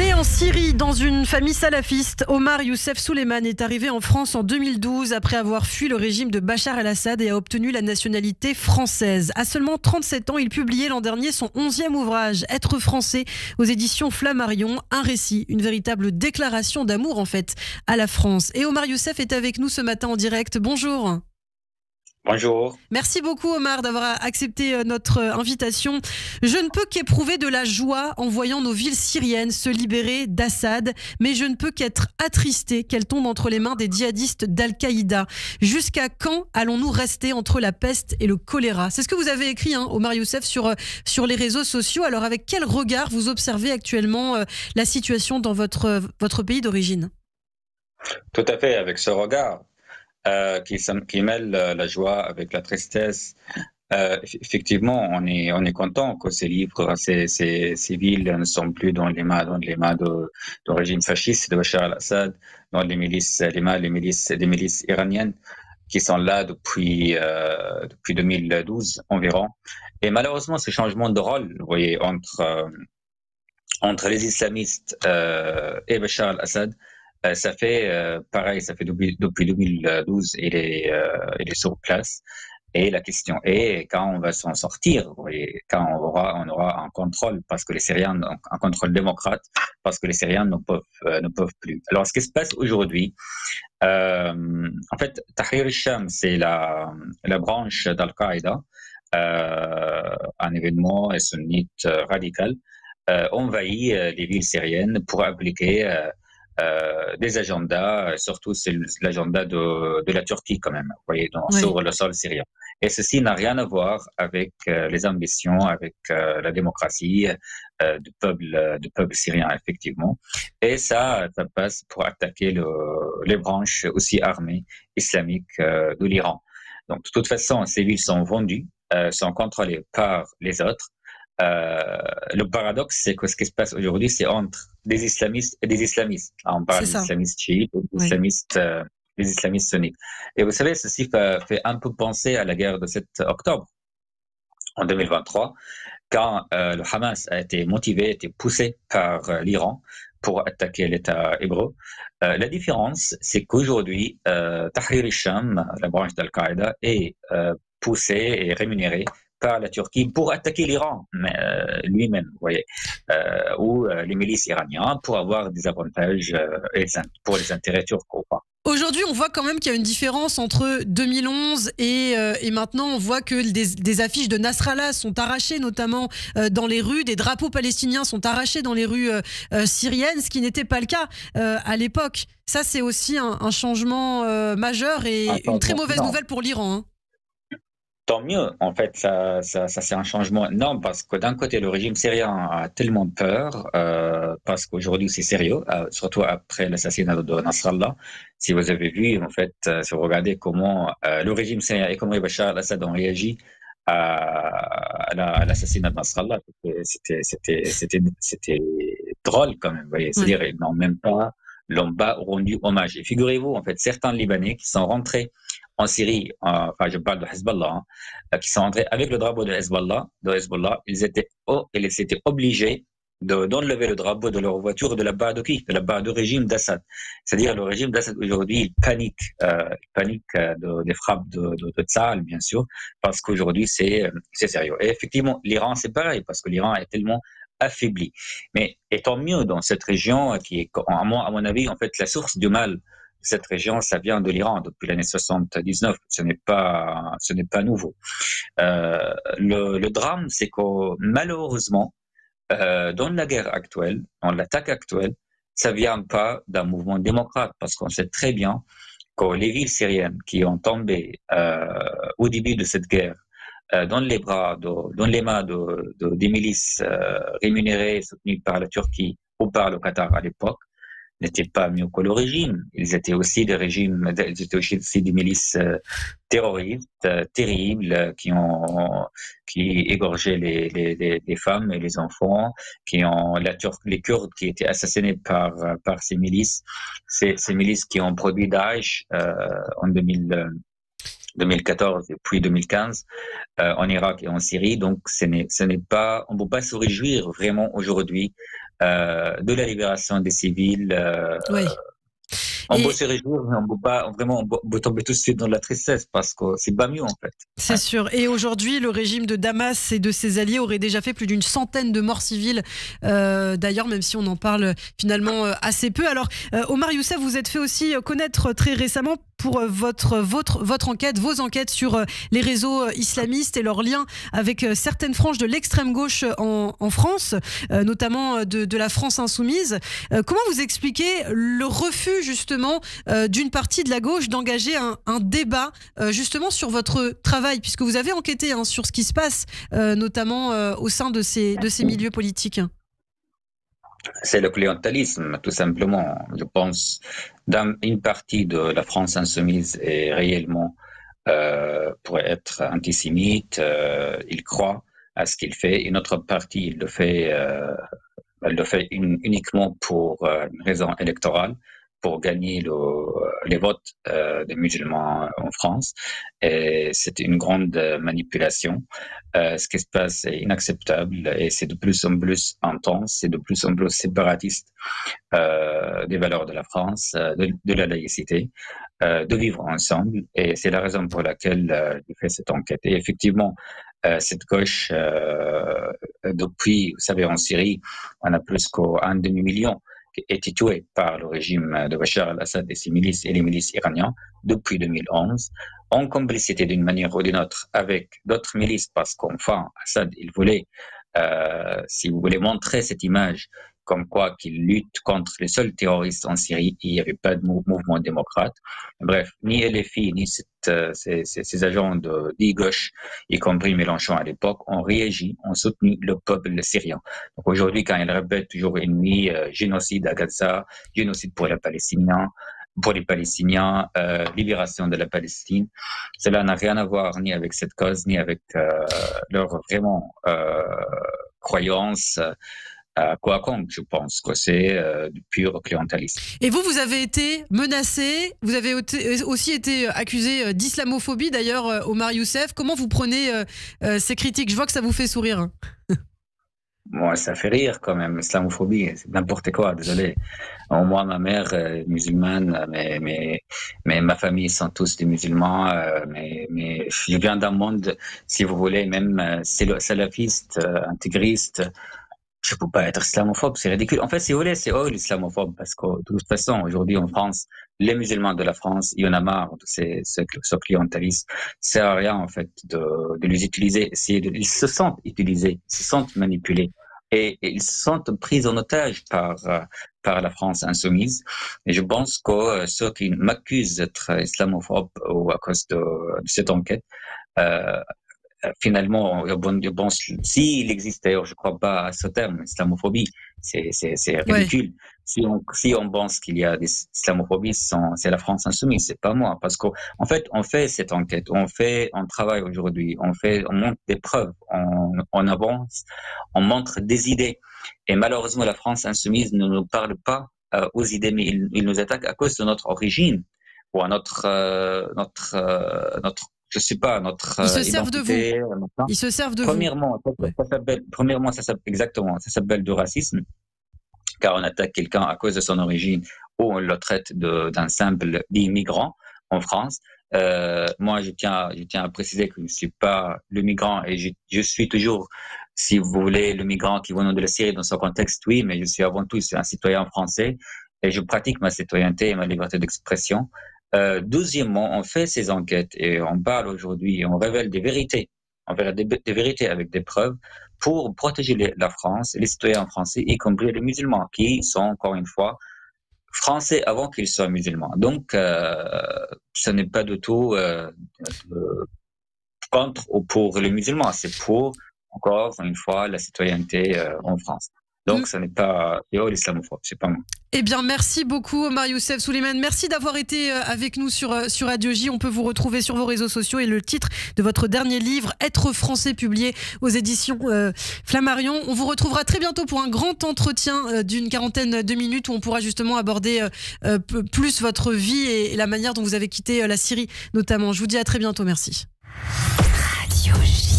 Né en Syrie dans une famille salafiste, Omar Youssef Souleiman est arrivé en France en 2012 après avoir fui le régime de Bachar el-Assad et a obtenu la nationalité française. À seulement 37 ans, il publiait l'an dernier son 11e ouvrage, Être français, aux éditions Flammarion. Un récit, une véritable déclaration d'amour en fait à la France. Et Omar Youssef est avec nous ce matin en direct. Bonjour. Bonjour. Merci beaucoup Omar d'avoir accepté notre invitation. Je ne peux qu'éprouver de la joie en voyant nos villes syriennes se libérer d'Assad, mais je ne peux qu'être attristé qu'elles tombent entre les mains des djihadistes d'Al-Qaïda. Jusqu'à quand allons-nous rester entre la peste et le choléra? C'est ce que vous avez écrit, Omar Youssef, sur les réseaux sociaux. Alors avec quel regard vous observez actuellement la situation dans votre pays d'origine? Tout à fait, avec ce regard. Qui mêle la joie avec la tristesse. Effectivement, on est content que ces livres, ces villes ne sont plus dans les mains du régime fasciste de Bachar al-Assad, dans les milices iraniennes qui sont là depuis 2012 environ. Et malheureusement, ce changement de rôle, vous voyez, entre les islamistes et Bachar al-Assad, ça fait pareil, ça fait depuis 2012, il est sur place. Et la question est quand on va s'en sortir, et quand on aura un contrôle, parce que les Syriens, un contrôle démocrate, parce que les Syriens ne peuvent plus. Alors, ce qui se passe aujourd'hui, en fait, Tahrir al-Sham, c'est la branche d'Al-Qaïda, un événement sunnite radical, envahit les villes syriennes pour appliquer des agendas, surtout c'est l'agenda de la Turquie quand même, vous voyez, sur le sol syrien. Et ceci n'a rien à voir avec les ambitions, avec la démocratie du peuple syrien, effectivement. Et ça passe pour attaquer les branches aussi armées islamiques de l'Iran. Donc, de toute façon, ces villes sont vendues, sont contrôlées par les autres. Le paradoxe, c'est que ce qui se passe aujourd'hui, c'est entre des islamistes et des islamistes. On parle des islamistes chiites, des islamistes sunnites. Et vous savez, ceci fait un peu penser à la guerre de 7 octobre en 2023, quand le Hamas a été poussé par l'Iran pour attaquer l'État hébreu. La différence, c'est qu'aujourd'hui, Tahrir al-Sham, la branche d'Al-Qaïda, est poussée et rémunérée par la Turquie pour attaquer l'Iran lui-même, vous voyez, ou les milices iraniennes pour avoir des avantages pour les intérêts turcs ou pas. Aujourd'hui, on voit quand même qu'il y a une différence entre 2011 et maintenant. On voit que des affiches de Nasrallah sont arrachées, notamment dans les rues. Des drapeaux palestiniens sont arrachés dans les rues syriennes, ce qui n'était pas le cas à l'époque. Ça, c'est aussi un changement majeur et une très mauvaise nouvelle pour l'Iran. Tant mieux, en fait, ça c'est un changement énorme parce que d'un côté, le régime syrien a tellement peur parce qu'aujourd'hui c'est sérieux, surtout après l'assassinat de Nasrallah. Si vous avez vu, en fait, si vous regardez comment le régime syrien et comment Bachar al-Assad ont réagi à l'assassinat de Nasrallah, c'était drôle quand même, vous voyez. C'est-à-dire, ils l'ont pas rendu hommage. Et figurez-vous, en fait, certains Libanais qui sont rentrés en Syrie, enfin je parle de Hezbollah, qui sont entrés avec le drapeau de Hezbollah, ils étaient obligés d'enlever le drapeau de leur voiture de la part de qui? De la part du régime d'Assad. C'est-à-dire le régime d'Assad aujourd'hui, il panique des frappes de Tsahal, bien sûr, parce qu'aujourd'hui c'est sérieux. Et effectivement, l'Iran c'est pareil, parce que l'Iran est tellement affaibli. Mais et tant mieux dans cette région qui est, à mon avis, en fait, la source du mal. Cette région, ça vient de l'Iran depuis l'année 79. Ce n'est pas nouveau. Le drame, c'est que malheureusement, dans la guerre actuelle, dans l'attaque actuelle, ça vient pas d'un mouvement démocrate, parce qu'on sait très bien que les villes syriennes qui ont tombé au début de cette guerre dans les mains des milices rémunérées, soutenues par la Turquie ou par le Qatar à l'époque, n'étaient pas mieux que le régime. Ils étaient aussi des milices terroristes terribles qui égorgeaient les femmes et les enfants, les Kurdes qui étaient assassinés par ces milices qui ont produit Daesh en 2014 et puis 2015 en Irak et en Syrie. Donc, ce n'est pas, on ne peut pas se réjouir vraiment aujourd'hui de la libération des civils. Oui. On peut Et se réjouir, mais on peut pas vraiment, on peut tomber tout de suite dans la tristesse parce que c'est pas mieux en fait. c'est sûr. Et aujourd'hui, le régime de Damas et de ses alliés aurait déjà fait plus d'une centaine de morts civiles. D'ailleurs, même si on en parle finalement assez peu. Alors, Omar Youssef, vous êtes fait aussi connaître très récemment pour votre enquête, vos enquêtes sur les réseaux islamistes et leurs liens avec certaines franges de l'extrême gauche en France, notamment de la France insoumise. Comment vous expliquez le refus justement d'une partie de la gauche d'engager un débat justement sur votre travail, puisque vous avez enquêté sur ce qui se passe, notamment au sein de ces milieux politiques? C'est le clientélisme, tout simplement. Je pense, dans une partie de la France insoumise est réellement pourrait être antisémite. Il croit à ce qu'il fait. Une autre partie, elle le fait uniquement pour une raison électorale, pour gagner les votes des musulmans en France. Et c'est une grande manipulation. Ce qui se passe est inacceptable et c'est de plus en plus intense, c'est de plus en plus séparatiste des valeurs de la France, de la laïcité, de vivre ensemble. Et c'est la raison pour laquelle j'ai fait cette enquête. Et effectivement, cette gauche, depuis, vous savez, en Syrie, on a plus qu'un demi-million qui a été tué par le régime de Bachar al-Assad et ses milices et les milices iraniennes depuis 2011, en complicité d'une manière ou d'une autre avec d'autres milices, parce qu'enfin, Assad, il voulait, si vous voulez, montrer cette image comme quoi qu'il lutte contre les seuls terroristes en Syrie, il n'y avait pas de mouvement démocrate. Bref, ni LFI, ni ces agents de gauche, y compris Mélenchon à l'époque, ont réagi, ont soutenu le peuple syrien. Donc aujourd'hui, quand ils répètent toujours ennemi, génocide à Gaza, génocide pour les Palestiniens, libération de la Palestine, cela n'a rien à voir ni avec cette cause, ni avec leur vraiment croyance quoi qu'on, je pense que c'est du pur clientélisme. Et vous avez été menacé, vous avez aussi été accusé d'islamophobie d'ailleurs, Omar Youssef. Comment vous prenez ces critiques? Je vois que ça vous fait sourire. Moi, ça fait rire quand même, l'islamophobie, c'est n'importe quoi, désolé. Moi, ma mère est musulmane, mais ma famille sont tous des musulmans, mais je viens d'un monde, si vous voulez, même salafiste, intégriste. Je peux pas être islamophobe, c'est ridicule. En fait, si vous voulez, c'est eux l'islamophobe, parce que de toute façon, aujourd'hui en France, les musulmans de la France, il y en a marre de ce clientélisme. Ça sert à rien, en fait, de les utiliser. Ils se sentent utilisés, ils se sentent manipulés. Et ils se sentent pris en otage par la France insoumise. Et je pense que ceux qui m'accusent d'être islamophobe ou à cause de cette enquête, finalement, bon, s'il existe d'ailleurs, je ne crois pas à ce terme, islamophobie, c'est ridicule. Oui. Si on pense qu'il y a des islamophobes, c'est la France insoumise, c'est pas moi, parce qu'en fait, on fait cette enquête, on travaille aujourd'hui, on montre des preuves, on avance, on montre des idées. Et malheureusement, la France insoumise ne nous parle pas aux idées, mais il nous attaque à cause de notre origine ou à notre je sais pas, notre Ils se servent de vous. Ils se servent de vous. Premièrement, ça s'appelle exactement, ça s'appelle du racisme, car on attaque quelqu'un à cause de son origine ou on le traite d'un simple immigrant en France. Moi, je tiens à préciser que je ne suis pas le migrant et je suis toujours, si vous voulez, le migrant qui vient de la Syrie dans ce contexte, oui, mais je suis avant tout un citoyen français et je pratique ma citoyenneté et ma liberté d'expression. Deuxièmement, on fait ces enquêtes et on parle aujourd'hui, on révèle des vérités. On révèle des vérités avec des preuves pour protéger la France et les citoyens français, y compris les musulmans, qui sont, encore une fois, français avant qu'ils soient musulmans. Donc, ce n'est pas du tout contre ou pour les musulmans, c'est pour, encore une fois, la citoyenneté en France. Donc, ce n'est pas l'islamophobe, c'est pas moi. Eh bien, merci beaucoup, Omar Youssef Souleiman. Merci d'avoir été avec nous sur Radio J. On peut vous retrouver sur vos réseaux sociaux et le titre de votre dernier livre, Être français, publié aux éditions Flammarion. On vous retrouvera très bientôt pour un grand entretien d'une quarantaine de minutes où on pourra justement aborder plus votre vie et la manière dont vous avez quitté la Syrie, notamment. Je vous dis à très bientôt. Merci. Radio J.